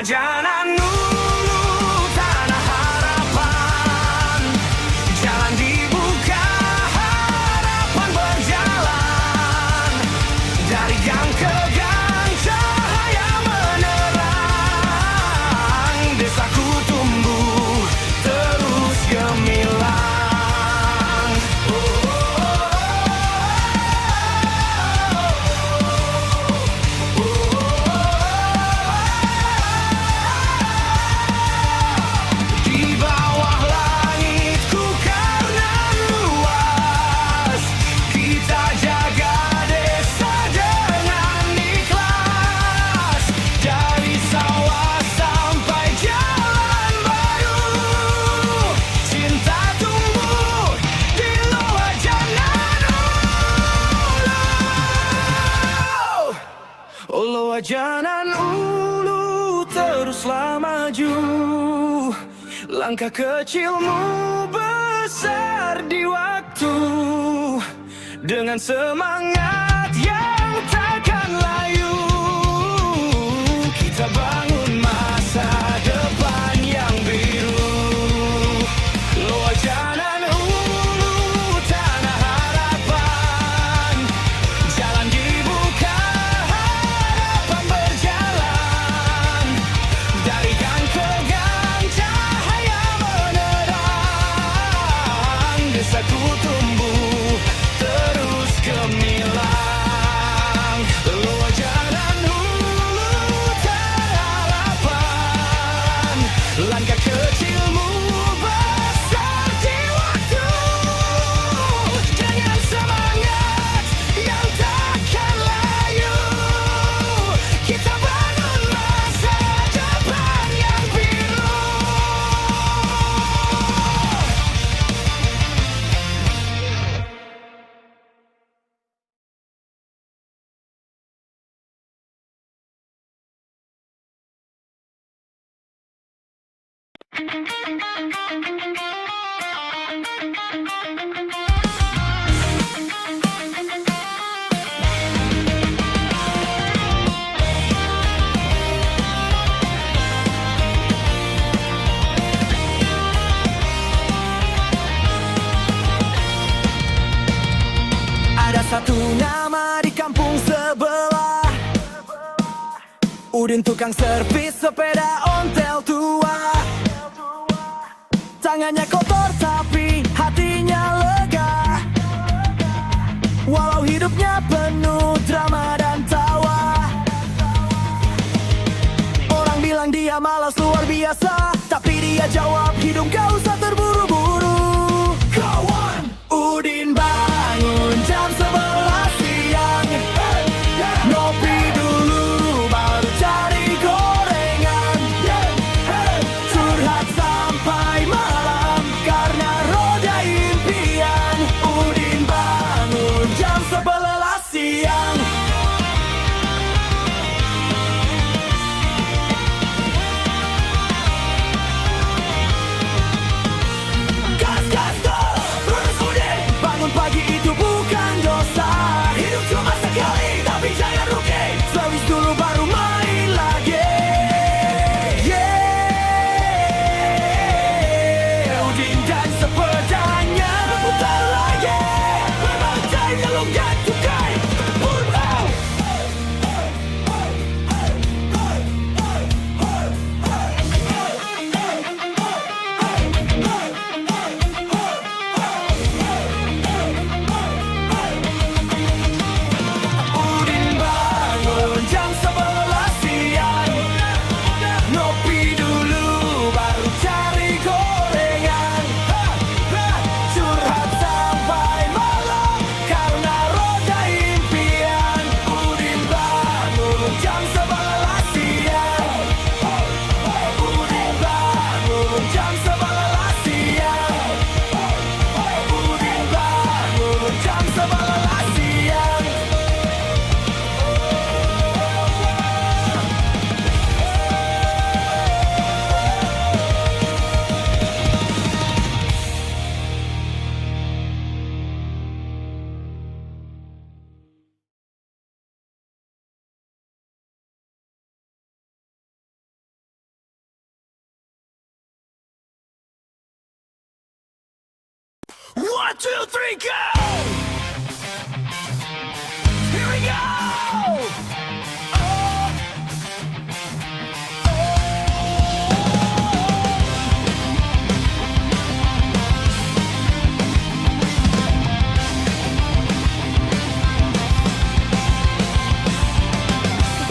Wajanan dulu tanah harapan, jalan dibuka, harapan berjalan. Dari gang ke gang cahaya menerang, desaku tumbuh terus gemilang. Di bawah langitku karena luas, kita jaga desa dengan ikhlas. Dari sawah sampai jalan baru, cinta tumbuh di luar jalan ulu. Ulu wajanan ulu teruslah maju, langkah kecilmu besar di waktu. Dengan semangat yang takkan layu, kita bangun masa depan yang biru. Lojanan ulu tanah harapan, jalan dibuka, harapan berjalan. Dari gang ke gang cahaya menerang, desaku tumbuh terus gemilang. Lojanan ulu tanah harapan, langkah kecilmu besar di waktu. Dengan semangat yang takkan layu, kita bangun masa depan yang biru. Ada satu nama di kampung sebelah, Udin tukang servis sepeda ontel tua. Tangannya kotor tapi hatinya lega, walau hidupnya penuh drama dan tawa. Orang bilang dia malas luar biasa, tapi dia jawab hidup gak usah terburu-buru. Kawan, Udin bangun jam 11 siang, ngopi dulu baru cari gorengan, curhat sampai malam karena roda impian. Udin bangun jam 11 siang. Gas, gas, gas, terus Udin bangun pagi itu bukan dosa. Hidup cuma sekali tapi jangan rugi, service dulu baru main lagi. Udin dan sepedanya berputar lagi, berbagai jalur dan tukai. Udin bangun jam 11 siang, ngopi dulu baru cari gorengan, curhat sampai malam karena roda impian. Udin bangun jam 11 siang, Udin bangun jam 11 siang, Udin bangun jam 11 siang. 1, 2, 3, go! Here we go!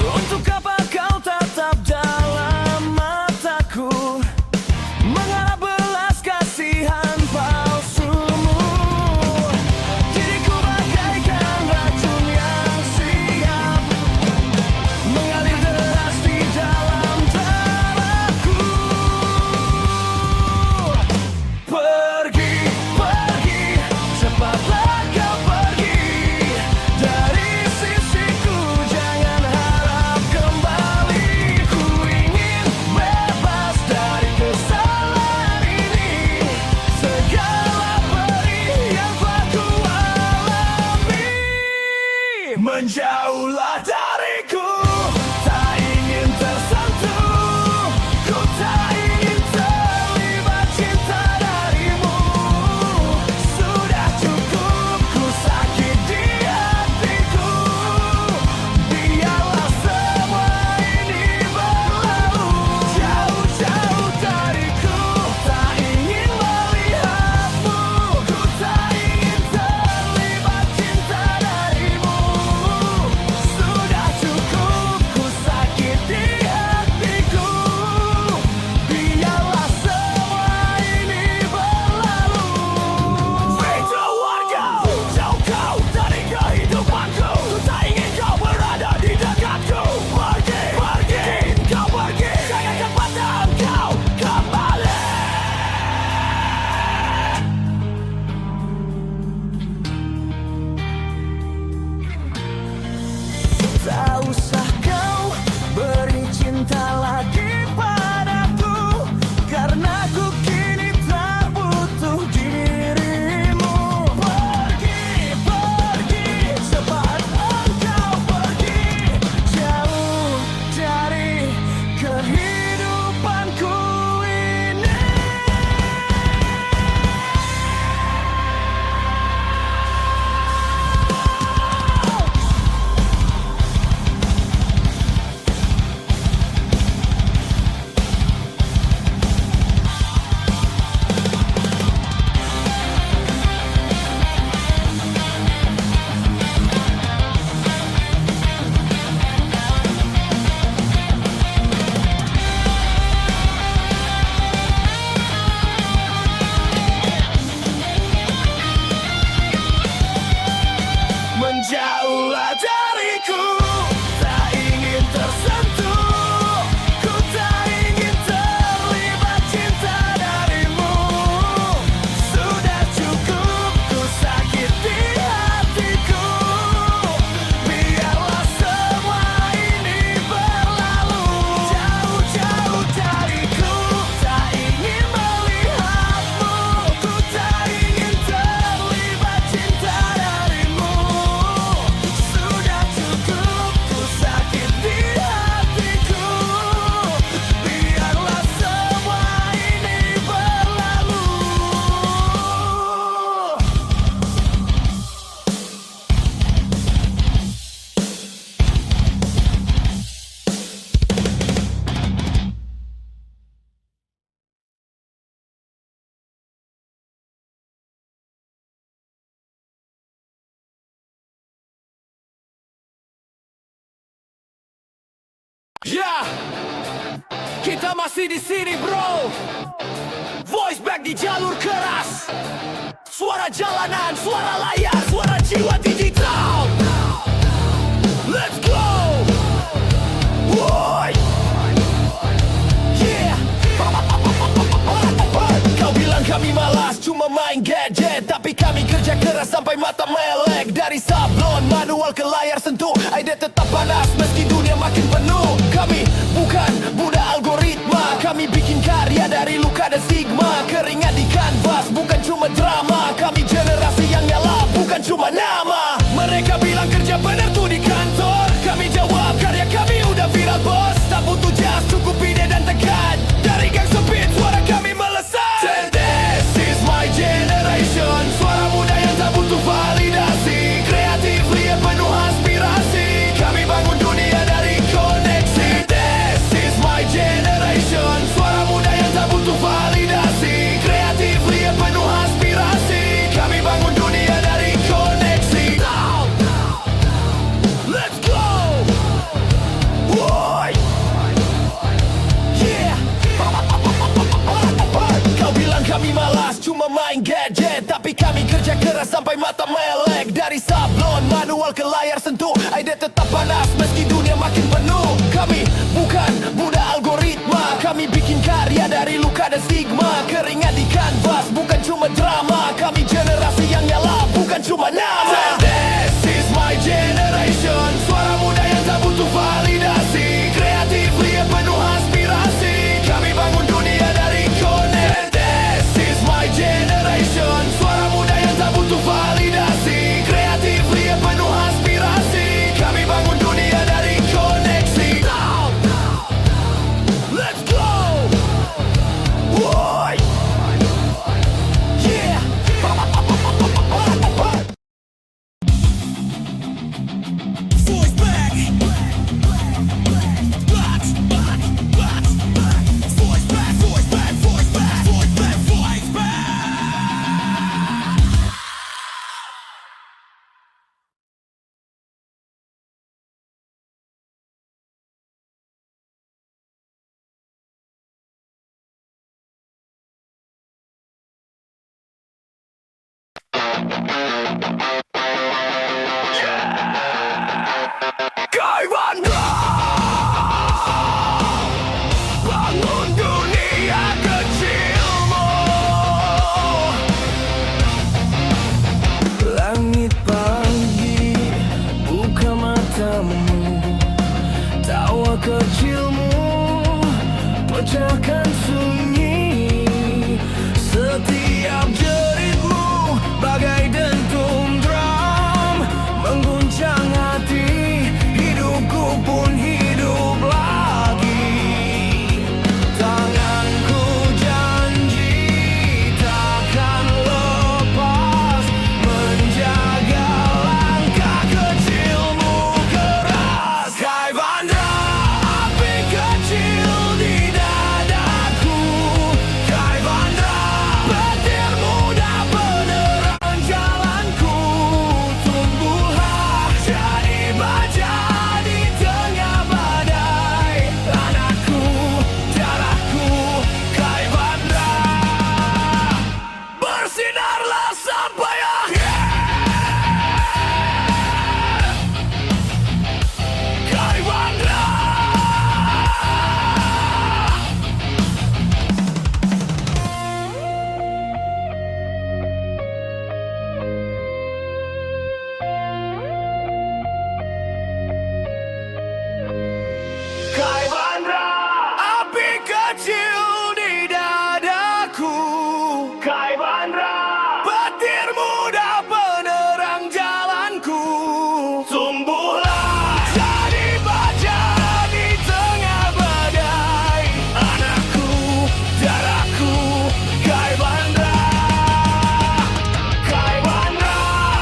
Untuk apa kau tetap dalam mataku, mengharap belas kasihan palsumu. Diriku bagaikan racun yang siap mengalir deras di dalam darahku. Pergi, pergi, cepatlah kau pergi dari sisiku, jangan harap kembali. Ku ingin bebas dari kesalahan ini, segala pedih yang telah ku alami. Menjauhlah dariku, tak ingin tersentuh. Ku tak ingin terlibat cinta darimu. Sudah cukup ku sakit di hatiku. Biarlah semua ini berlalu. Jauh-jauh dariku, tak ingin melihatmu. Ku tak ingin terlibat cinta darimu. Sudah cukup ku sakit di hatiku. Biarlah semua ini berlalu. Fitra warga, jauh kau dari kehidupanku. Ku tak ingin kau berada di dekatku. Pergi, pergi, kau pergi. Jangan kepada kau kembali. Tak usah kau beri cinta lagi padaku, karena ku kini tak butuh dirimu. Pergi, pergi, cepat engkau pergi, jauh dari kehidupanku ini. Menjauhlah dariku, tak ingin tersentuh. Ku tak ingin terlibat cinta darimu. Sudah cukup ku sakit di hatiku. Biarlah semua ini berlalu. Jauh-jauh dariku, tak ingin melihatmu. Ku tak ingin terlibat cinta darimu. Sudah cukup ku sakit di hatiku. Biarlah semua ini berlalu. Ya, kita masih di sini bro. Voice back di jalur keras. Suara jalanan, suara layar, suara jiwa digital. Let's go. Woi. Yeah. Kau bilang kami malas, cuma main gadget, tapi kami kerja keras sampai mata melek. Dari sablon manual ke layar sentuh, ide tetap panas meski dunia makin penuh. Kami bukan budak algoritma, kami bikin karya dari luka dan stigma. Keringat di kanvas, bukan cuma drama. Kami generasi yang nyala, bukan cuma nama. Mereka bilang kerja benar tuh di kantor, kami jawab karya kami udah viral bos. Tak butuh jas, cukup ide dan tekan. Dari gang sempit, suara kami melesat. This is my generation. keras sampai mata melek. Dari sablon manual ke layar sentuh, ide tetap panas meski dunia makin penuh. Kami bukan budak algoritma, kami bikin karya dari luka dan stigma. Keringat di kanvas bukan cuma drama, kami generasi yang nyala bukan cuma nama. This is my generation, suara muda yang tak butuh validasi. Kreatif lihat penuh aspirasi, kami bangun dunia dari connect. This is my generation, suara muda yang tak butuh validasi. Kreatif lihat penuh aspirasi, kami bangun dunia dari koneksi. Let's go! Boy! Yeah! Force back! Force back, force back, force back, force back, force back! Kaivandra, bangun dunia kecilmu. Langit pagi, buka matamu. Tawa kecilmu, pecahkan sunyi. Setiap jeritmu bagai dentum drum, mengguncang hati. Hidupku pun hidup lagi. Tanganku janji takkan lepas, menjaga langkah kecilmu keras. Kaivandra, api kecil di dadaku. Kaivandra, petir muda penerang jalanku. Tumbuhlah jadi baja di tengah badai. Anakku, darahku, Kaivandra, bersinarlah sampai akhir. Kaivandra, Kaivandra, api kecil di dadaku. Kaivandra, petir muda penerang jalanku. Tumbuhlah jadi baja di tengah badai. Anakku, darahku, Kaivandra. Kaivandra,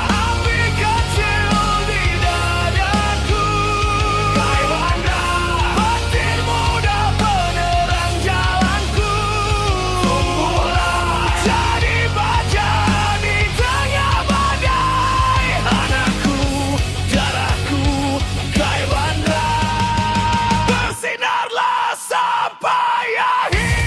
api kecil di dadaku. Kaivandra, petir muda penerang jalanku. Tumbuhlah jadi baja di tengah badai. Anakku, darahku, Kaivandra, bersinarlah sampai akhir.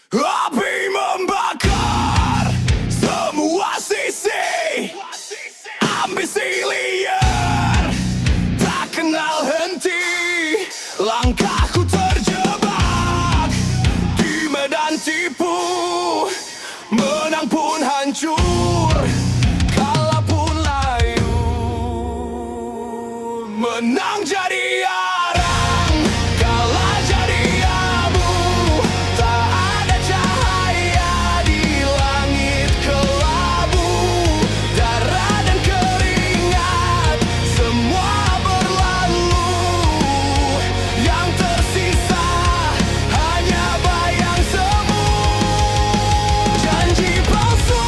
Api membakar semua sisi, ambisi liar tak kenal henti. Langkahku terjebak di medan tipu, menang pun hancur, kalah pun layu. Menang jadi arang, kalah jadi abu. Tak ada cahaya di langit kelabu. Darah dan keringat semua berlalu. Yang tersisa hanya bayang semu. Janji palsu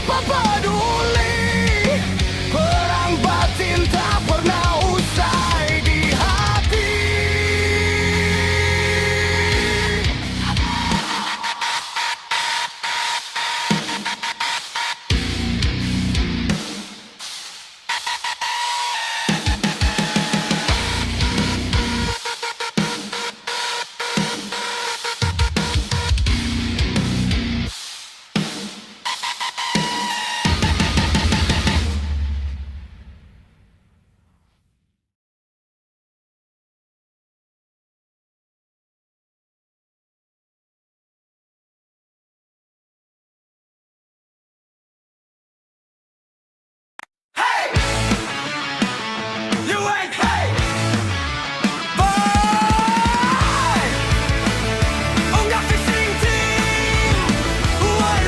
Siapa peduli, perang batin tak pernah usai di hati. You ain't hey, boy. Unga fishing team. Why.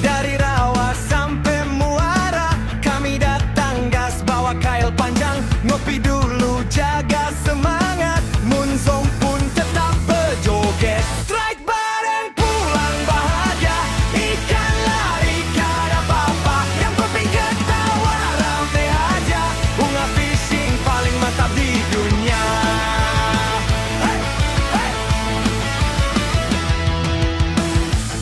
Dari rawa sampai muara, kami datang gas bawa kail panjang. Ngopi dulu jaga semangat, Munzong pun tetap berjoget. Strike bareng pulang bahagia, ikan lari kada apa-apa, yang penting ketawa rame aja. Bunga fishing paling mantap di dunia. Hey,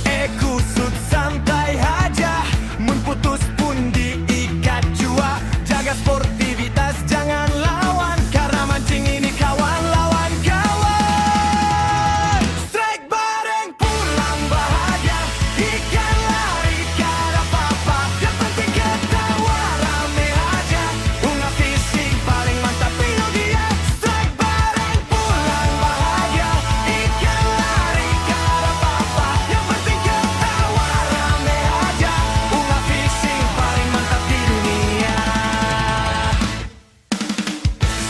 hey. Kusut santai aja, mun putus pun diikat jua. Jaga sportivitas jangan lawan, karena mancing ini kawan lawan kawan. Strike bareng pulang bahagia, ikan lari kada apa-apa, yang penting ketawa rame aja. Bunga fishing paling mantap di dunia. Strike bareng pulang bahagia, ikan lari kada apa-apa, yang penting ketawa rame aja. Bunga fishing paling mantap di dunia.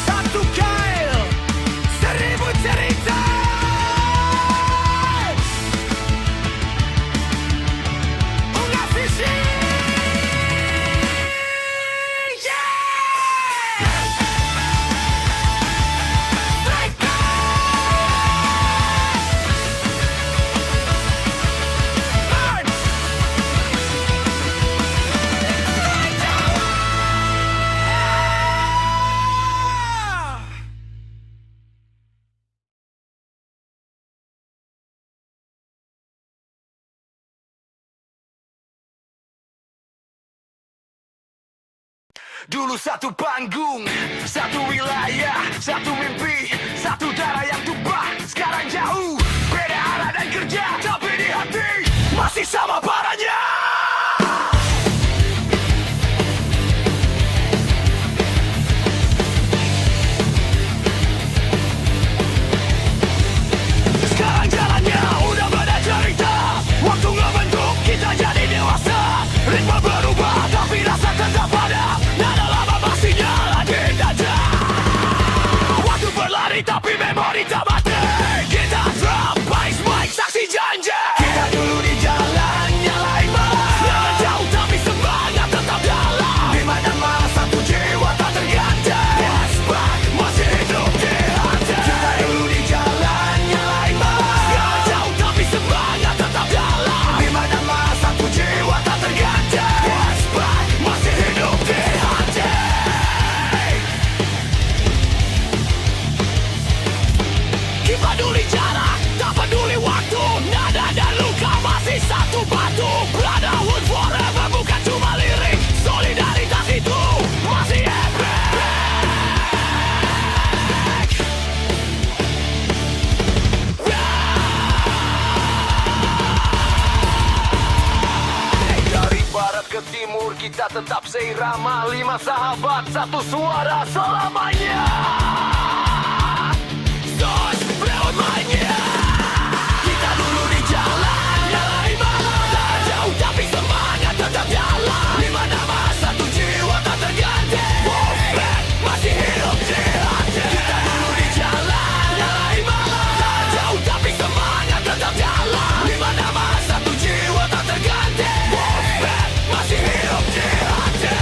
Satu kail, 1000 cerita. Bunga fishing, yeah! Strike burn! Dulu satu panggung, satu wilayah, satu mimpi, satu darah yang tumpah. Sekarang jauh, beda arah dan kerja, tapi di hati masih sama parahnya. Sekarang jalannya udah beda cerita, waktu ngebentuk kita jadi dewasa. Ritme berubah tapi rasa tetap ada, nada lama masih nyala di dada. Waktu berlari tapi memori tak mati, kita drum, bass, mic, saksi janji. Kita dulu di jalan nyalain mic, jangan jauh tapi semangat tetap dalam. Di mana-mana satu jiwa tak terganti, Wasbak masih hidup di hati. Kita dulu di jalan nyalain mic, jangan jauh tapi semangat tetap dalam. Di mana-mana satu jiwa tak terganti, Wasbak masih hidup di hati. Ki peduli jarak, tak peduli waktu, nada dan luka masih satu batu. Brotherhood forever bukan cuma lirik, solidaritas itu masih epic. Dari barat ke timur kita tetap seirama, 5 sahabat satu suara selamanya. Sos lewat mainnya, kita dulu di jalan nyalain malam, tak jauh tapi semangat tetap jalan. Di mana-mana satu jiwa tak terganti, Wolfpack masih hidup di hati. Kita dulu di jalan nyalain malam, tak jauh tapi semangat tetap jalan. Di mana-mana satu jiwa tak terganti, Wolfpack masih hidup di hati.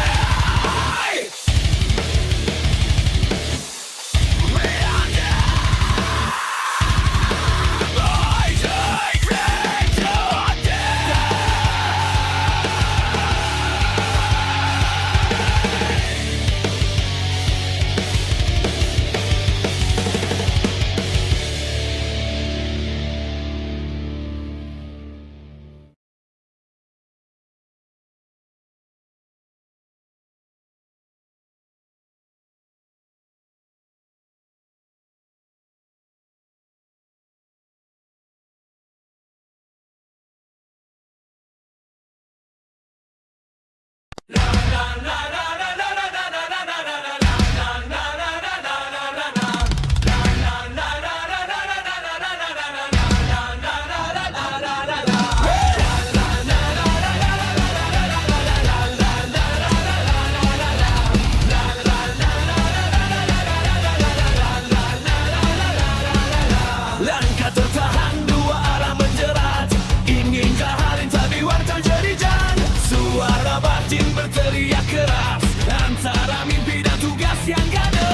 tak tertahan, dua arah menjerat. Inginkah hari tabiwan terjadi-jadi? Suara batin berteriak keras antara mimpi dan tugas yang gada.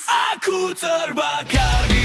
Aku terbakar.